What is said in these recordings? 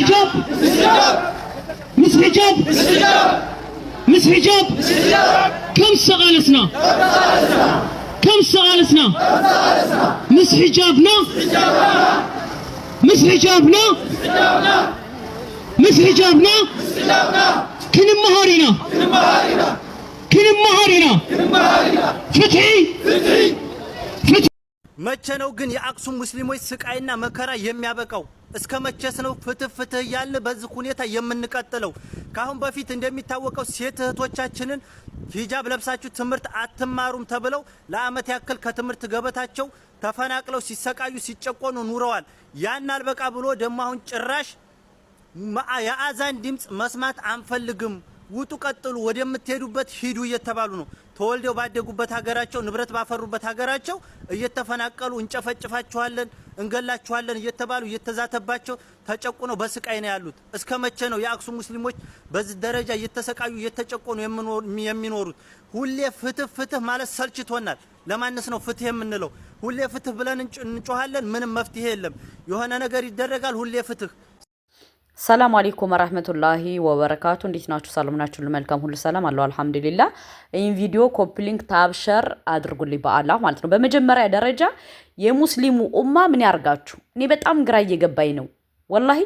حجاب مس حجاب مس حجاب كم سغالسنا كم سغالسنا مس حجابنا مس حجابنا مس حجابنا كن مهارنا كن مهارنا فتحي መቼ ነው ግን የአክሱም ሙስሊሞች ስቃይና መከራ የሚያበቃው? እስከ መቼስ ነው ፍትህ ያለ በዚህ ሁኔታ የምንቀጥለው? ካሁን በፊት እንደሚታወቀው ሴት እህቶቻችንን ሂጃብ ለብሳችሁ ትምህርት አትማሩም ተብለው ለአመት ያክል ከትምህርት ገበታቸው ተፈናቅለው ሲሰቃዩ ሲጨቆኑ ኑረዋል። ያን አልበቃ ብሎ ደሞ አሁን ጭራሽ የአዛን ድምጽ መስማት አንፈልግም፣ ውጡ፣ ቀጥሉ፣ ወደምትሄዱበት ሂዱ እየተባሉ ነው። ተወልደው ባደጉበት ሀገራቸው ንብረት ባፈሩበት ሀገራቸው እየተፈናቀሉ እንጨፈጭፋቸዋለን እንገላቸዋለን እየተባሉ እየተዛተባቸው ተጨቁነው በስቃይ ነው ያሉት። እስከ መቼ ነው የአክሱም ሙስሊሞች በዚህ ደረጃ እየተሰቃዩ እየተጨቆኑ የሚኖሩት? ሁሌ ፍትህ ማለት ሰልችቶናል። ለማንስ ነው ፍትህ የምንለው? ሁሌ ፍትህ ብለን እንጮሃለን፣ ምንም መፍትሄ የለም። የሆነ ነገር ይደረጋል፣ ሁሌ ፍትህ። ሰላም አለይኩም ወራህመቱላሂ ወበረካቱ። እንዴት ናችሁ? ሰላም ናችሁ? ለመልካም ሁሉ ሰላም አለው አልহামዱሊላህ። ይህን ቪዲዮ ኮፒ ሊንክ ታብ ሼር አድርጉልኝ በአላህ ማለት ነው። በመጀመሪያ ደረጃ የሙስሊሙ ኡማ ምን ያርጋችሁ? እኔ በጣም ግራ እየገባኝ ነው ወላሂ።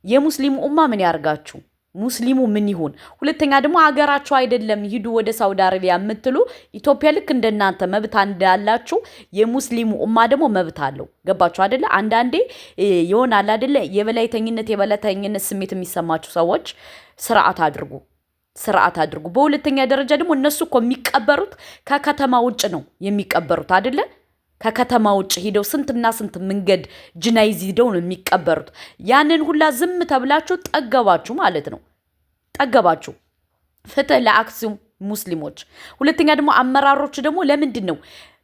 የሙስሊሙ ኡማ ምን ያርጋችሁ? ሙስሊሙ ምን ይሁን? ሁለተኛ ደግሞ ሀገራችሁ አይደለም ሂዱ ወደ ሳውዲ አረቢያ የምትሉ ኢትዮጵያ ልክ እንደናንተ መብት እንዳላችሁ የሙስሊሙ ኡማ ደግሞ መብት አለው። ገባችሁ አይደለ? አንዳንዴ ይሆናል አይደለ? የበላይተኝነት ስሜት የሚሰማችሁ ሰዎች ስርዓት አድርጉ። በሁለተኛ ደረጃ ደግሞ እነሱ እኮ የሚቀበሩት ከከተማ ውጭ ነው የሚቀበሩት አይደለ? ከከተማ ውጭ ሄደው ስንትና ስንት መንገድ ጅናይዝ ሄደው ነው የሚቀበሩት። ያንን ሁላ ዝም ተብላችሁ ጠገባችሁ ማለት ነው። ጠገባችሁ። ፍትህ ለአክሱም ሙስሊሞች። ሁለተኛ ደግሞ አመራሮች ደግሞ ለምንድን ነው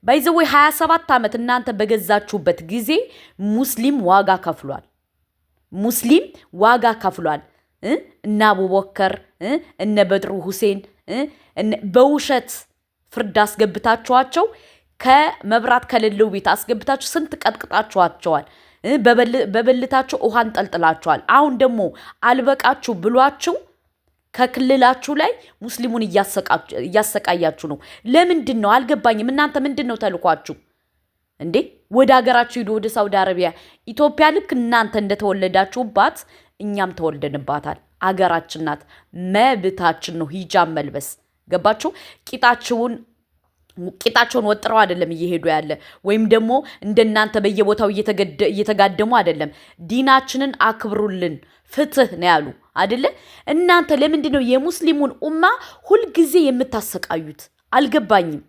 ባይዘው 27 ዓመት እናንተ በገዛችሁበት ጊዜ ሙስሊም ዋጋ ከፍሏል። እነ አቡበከር እነ በድሩ ሁሴን በውሸት ፍርድ አስገብታችኋቸው ከመብራት ከሌለው ቤት አስገብታችሁ ስንት ቀጥቅጣችኋቸዋል። በበልታችሁ ውሃን ጠልጥላችኋል። አሁን ደግሞ አልበቃችሁ ብሏችሁ ከክልላችሁ ላይ ሙስሊሙን እያሰቃያችሁ ነው። ለምንድን ነው አልገባኝም። እናንተ ምንድን ነው ተልኳችሁ እንዴ? ወደ ሀገራችሁ ሂዱ፣ ወደ ሳውዲ አረቢያ። ኢትዮጵያ ልክ እናንተ እንደተወለዳችሁባት እኛም ተወልደንባታል። አገራችን ናት፣ መብታችን ነው ሂጃብ መልበስ። ገባችሁ? ቂጣቸውን ወጥረው አይደለም እየሄዱ ያለ፣ ወይም ደግሞ እንደናንተ በየቦታው እየተጋደሙ አይደለም። ዲናችንን አክብሩልን፣ ፍትህ ነው ያሉ አይደለ? እናንተ ለምንድን ነው የሙስሊሙን ኡማ ሁል ጊዜ የምታሰቃዩት? አልገባኝም።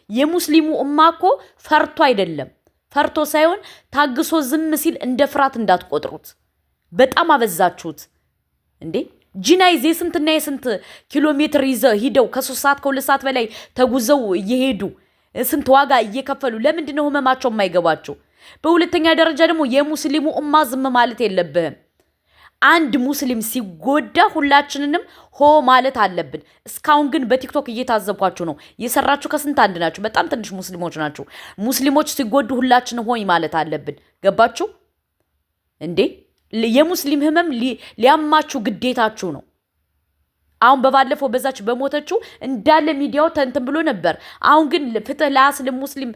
የሙስሊሙ ኡማ እኮ ፈርቶ አይደለም፣ ፈርቶ ሳይሆን ታግሶ ዝም ሲል እንደ ፍራት እንዳትቆጥሩት። በጣም አበዛችሁት እንዴ! ጂናይዝ የስንትና የስንት ኪሎ ሜትር ሂደው ከ3 ሰዓት ከ2 ሰዓት በላይ ተጉዘው እየሄዱ ስንት ዋጋ እየከፈሉ ለምንድን ነው ህመማቸው የማይገባቸው? በሁለተኛ ደረጃ ደግሞ የሙስሊሙ ኡማ ዝም ማለት የለብህም። አንድ ሙስሊም ሲጎዳ ሁላችንንም ሆ ማለት አለብን። እስካሁን ግን በቲክቶክ እየታዘብኳችሁ ነው። የሰራችሁ ከስንት አንድ ናችሁ። በጣም ትንሽ ሙስሊሞች ናችሁ። ሙስሊሞች ሲጎዱ ሁላችንም ሆይ ማለት አለብን። ገባችሁ እንዴ? የሙስሊም ህመም ሊያማችሁ ግዴታችሁ ነው። አሁን በባለፈው በዛች በሞተችው እንዳለ ሚዲያው ተንትን ብሎ ነበር። አሁን ግን ፍትህ ለአስልም ሙስሊም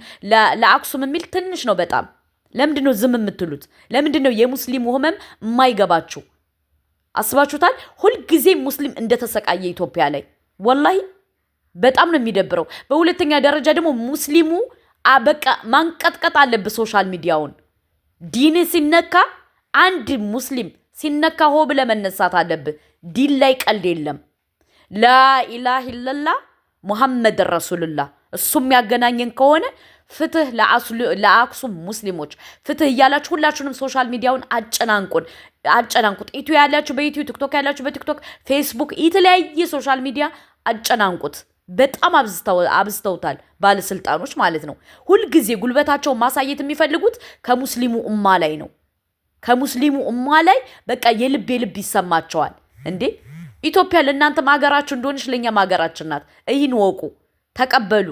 ለአክሱም የሚል ትንሽ ነው በጣም። ለምንድን ነው ዝም የምትሉት? ለምንድን ነው የሙስሊሙ ህመም የማይገባችሁ? አስባችሁታል? ሁልጊዜ ሙስሊም እንደተሰቃየ ኢትዮጵያ ላይ ወላሂ በጣም ነው የሚደብረው። በሁለተኛ ደረጃ ደግሞ ሙስሊሙ በቃ ማንቀጥቀጥ አለበት ሶሻል ሚዲያውን። ዲን ሲነካ አንድ ሙስሊም ሲነካ ሆ ብለህ መነሳት አለብህ። ዲን ላይ ቀልድ የለም። ላኢላሃ ኢላላህ ሙሐመድ ረሱልላህ እሱም ያገናኘን ከሆነ ፍትህ ለአክሱም ሙስሊሞች ፍትህ እያላችሁ ሁላችሁንም ሶሻል ሚዲያውን አጨናንቁት። ኢትዮ ያላችሁ በኢትዮ፣ ቲክቶክ ያላችሁ በቲክቶክ፣ ፌስቡክ፣ የተለያየ ሶሻል ሚዲያ አጨናንቁት። በጣም አብዝተውታል ባለስልጣኖች ማለት ነው። ሁልጊዜ ጉልበታቸውን ማሳየት የሚፈልጉት ከሙስሊሙ ኡማ ላይ ነው። ከሙስሊሙ ኡማ ላይ በቃ የልብ ይሰማቸዋል እንዴ። ኢትዮጵያ ለእናንተ ሀገራችሁ እንደሆነች ለኛም ሀገራችን ናት። ይህን ወቁ፣ ተቀበሉ።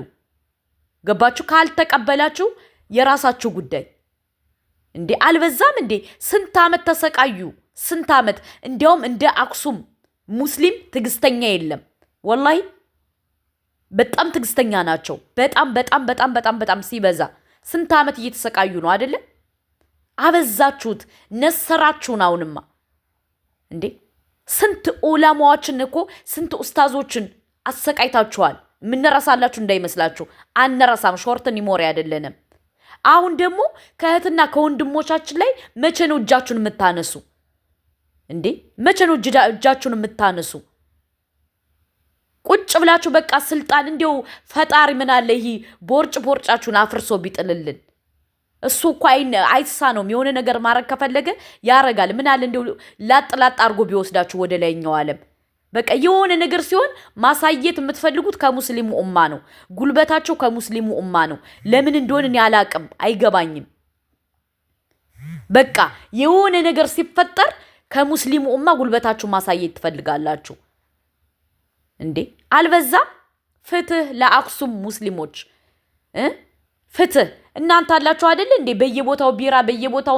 ገባችሁ? ካልተቀበላችሁ የራሳችሁ ጉዳይ እንዴ። አልበዛም እንዴ? ስንት ዓመት ተሰቃዩ፣ ስንት ዓመት እንዲያውም እንደ አክሱም ሙስሊም ትግስተኛ የለም። ወላሂ በጣም ትግስተኛ ናቸው። በጣም በጣም በጣም በጣም በጣም ሲበዛ ስንት ዓመት እየተሰቃዩ ነው አይደለ? አበዛችሁት፣ ነሰራችሁን። አሁንማ እንዴ ስንት ዑለማዎችን እኮ ስንት ኡስታዞችን አሰቃይታችኋል። ምንረሳላችሁ እንዳይመስላችሁ፣ አንረሳም። ሾርት ኒሞሪ አይደለንም። አሁን ደግሞ ከእህትና ከወንድሞቻችን ላይ መቼ ነው እጃችሁን የምታነሱ እንዴ? መቼ ነው እጃችሁን የምታነሱ? ቁጭ ብላችሁ በቃ ስልጣን እንዲው ፈጣሪ ምን አለ ይሄ ቦርጫችሁን አፍርሶ ቢጥልልን። እሱ እኮ አይሳ ነው የሆነ ነገር ማድረግ ከፈለገ ያረጋል። ምን አለ እንዲው ላጥ አርጎ ቢወስዳችሁ ወደ ላይኛው ዓለም። በቃ የሆነ ነገር ሲሆን ማሳየት የምትፈልጉት ከሙስሊሙ ኡማ ነው። ጉልበታቸው ከሙስሊሙ ኡማ ነው። ለምን እንደሆነ እኔ አላቅም፣ አይገባኝም። በቃ የሆነ ነገር ሲፈጠር ከሙስሊሙ ኡማ ጉልበታችሁ ማሳየት ትፈልጋላችሁ እንዴ? አልበዛም? ፍትህ ለአክሱም ሙስሊሞች ፍትህ። እናንተ አላችሁ አይደል እንዴ? በየቦታው ቢራ በየቦታው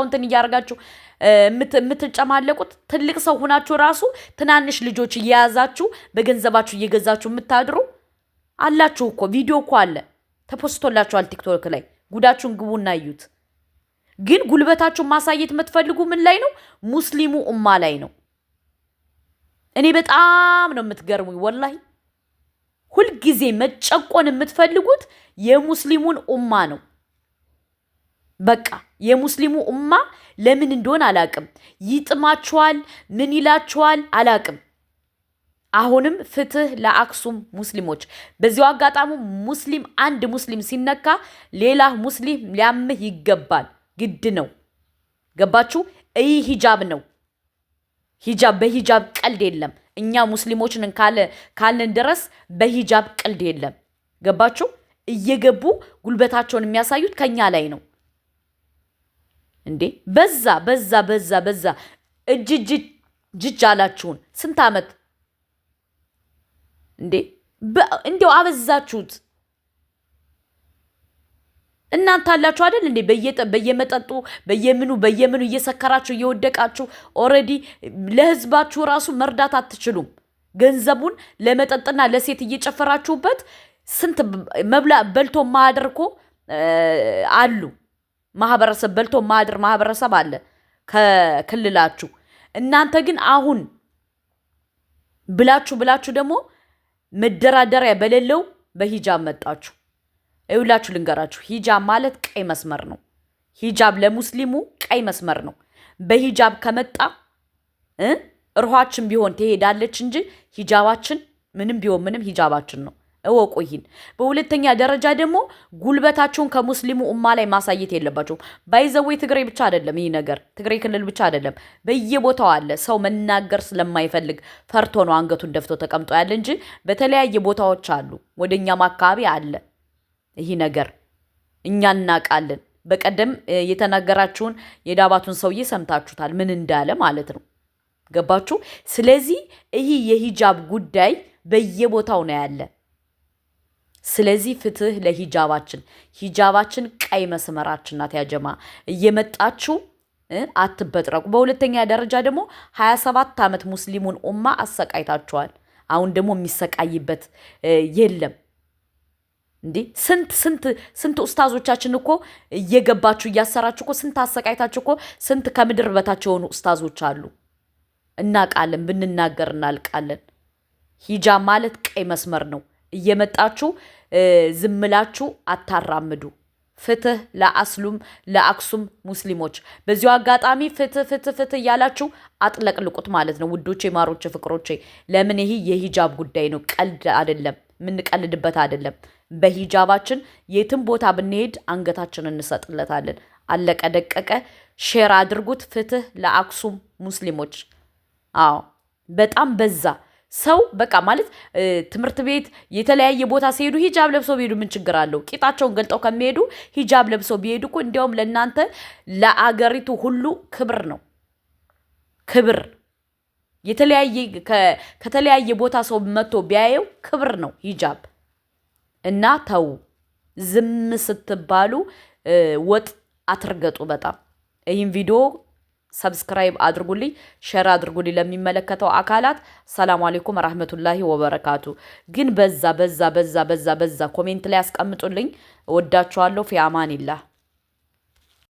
እንትን እያደረጋችሁ የምትጨማለቁት። ትልቅ ሰው ሆናችሁ ራሱ ትናንሽ ልጆች እየያዛችሁ በገንዘባችሁ እየገዛችሁ የምታድሩ አላችሁ እኮ። ቪዲዮ እኮ አለ ተፖስቶላችኋል ቲክቶክ ላይ። ጉዳችሁን ግቡና እዩት። ግን ጉልበታችሁን ማሳየት የምትፈልጉ ምን ላይ ነው? ሙስሊሙ ኡማ ላይ ነው። እኔ በጣም ነው የምትገርሙኝ ወላሂ። ሁልጊዜ መጨቆን የምትፈልጉት የሙስሊሙን ኡማ ነው። በቃ የሙስሊሙ ኡማ ለምን እንደሆነ አላቅም። ይጥማችኋል፣ ምን ይላችኋል አላቅም። አሁንም ፍትህ ለአክሱም ሙስሊሞች። በዚሁ አጋጣሚ ሙስሊም አንድ ሙስሊም ሲነካ ሌላ ሙስሊም ሊያምህ ይገባል፣ ግድ ነው። ገባችሁ? ይህ ሂጃብ ነው። ሂጃብ በሂጃብ ቀልድ የለም። እኛ ሙስሊሞችን ካልን ድረስ በሂጃብ ቀልድ የለም። ገባችሁ? እየገቡ ጉልበታቸውን የሚያሳዩት ከኛ ላይ ነው እንዴ። በዛ በዛ በዛ በዛ እጅ አላችሁን። ስንት ዓመት እንዴ! እንዴው አበዛችሁት። እናንተ አላችሁ አይደል እንዴ? በየመጠጡ በየምኑ እየሰከራችሁ እየወደቃችሁ ኦሬዲ ለህዝባችሁ ራሱ መርዳት አትችሉም። ገንዘቡን ለመጠጥና ለሴት እየጨፈራችሁበት ስንት መብላ በልቶ ማድር እኮ አሉ። ማህበረሰብ በልቶ ማድር ማህበረሰብ አለ ከክልላችሁ። እናንተ ግን አሁን ብላችሁ ደግሞ መደራደሪያ በሌለው በሂጃብ መጣችሁ። ይውላችሁ ልንገራችሁ፣ ሂጃብ ማለት ቀይ መስመር ነው። ሂጃብ ለሙስሊሙ ቀይ መስመር ነው። በሂጃብ ከመጣ እርኋችን ቢሆን ትሄዳለች እንጂ ሂጃባችን ምንም ቢሆን ምንም ሂጃባችን ነው። እወቁ ይህን። በሁለተኛ ደረጃ ደግሞ ጉልበታችሁን ከሙስሊሙ ኡማ ላይ ማሳየት የለባችሁም። ባይዘዌ ትግራይ ብቻ አይደለም ይህ ነገር፣ ትግራይ ክልል ብቻ አይደለም፣ በየቦታው አለ። ሰው መናገር ስለማይፈልግ ፈርቶ ነው አንገቱን ደፍቶ ተቀምጦ ያለ እንጂ በተለያየ ቦታዎች አሉ። ወደኛም አካባቢ አለ ይህ ነገር። እኛ እናውቃለን። በቀደም የተናገራችሁን የዳባቱን ሰውዬ ሰምታችሁታል፣ ምን እንዳለ ማለት ነው። ገባችሁ? ስለዚህ ይህ የሂጃብ ጉዳይ በየቦታው ነው ያለ። ስለዚህ ፍትህ ለሂጃባችን። ሂጃባችን ቀይ መስመራችን ናት። ያጀማ እየመጣችሁ አትበጥረቁ። በሁለተኛ ደረጃ ደግሞ 27 ዓመት ሙስሊሙን ኡማ አሰቃይታችኋል። አሁን ደግሞ የሚሰቃይበት የለም እንዴ! ስንት ኡስታዞቻችን እኮ እየገባችሁ እያሰራችሁ እኮ ስንት አሰቃይታችሁ እኮ ስንት ከምድር በታች የሆኑ ኡስታዞች አሉ። እናቃለን፣ ብንናገር እናልቃለን። ሂጃብ ማለት ቀይ መስመር ነው። እየመጣችሁ ዝምላችሁ አታራምዱ። ፍትህ ለአክሱም ሙስሊሞች። በዚሁ አጋጣሚ ፍትህ እያላችሁ አጥለቅልቁት ማለት ነው ውዶቼ፣ ማሮቼ፣ ፍቅሮቼ። ለምን ይሄ የሂጃብ ጉዳይ ነው፣ ቀልድ አይደለም፣ የምንቀልድበት አይደለም። በሂጃባችን የትም ቦታ ብንሄድ አንገታችንን እንሰጥለታለን። አለቀ ደቀቀ። ሼር አድርጉት። ፍትህ ለአክሱም ሙስሊሞች። አዎ በጣም በዛ ሰው በቃ ማለት ትምህርት ቤት የተለያየ ቦታ ሲሄዱ ሂጃብ ለብሰው ቢሄዱ ምን ችግር አለው? ቂጣቸውን ገልጠው ከሚሄዱ ሂጃብ ለብሰው ቢሄዱ እኮ እንዲያውም ለእናንተ ለአገሪቱ ሁሉ ክብር ነው። ክብር ከተለያየ ቦታ ሰው መጥቶ ቢያየው ክብር ነው ሂጃብ። እና ተው፣ ዝም ስትባሉ ወጥ አትርገጡ። በጣም ይህን ቪዲዮ ሰብስክራይብ አድርጉልኝ፣ ሼር አድርጉልኝ ለሚመለከተው አካላት። ሰላም አለይኩም ወራህመቱላሂ ወበረካቱ። ግን በዛ ኮሜንት ላይ አስቀምጡልኝ። እወዳችኋለሁ። ፊ አማኒላህ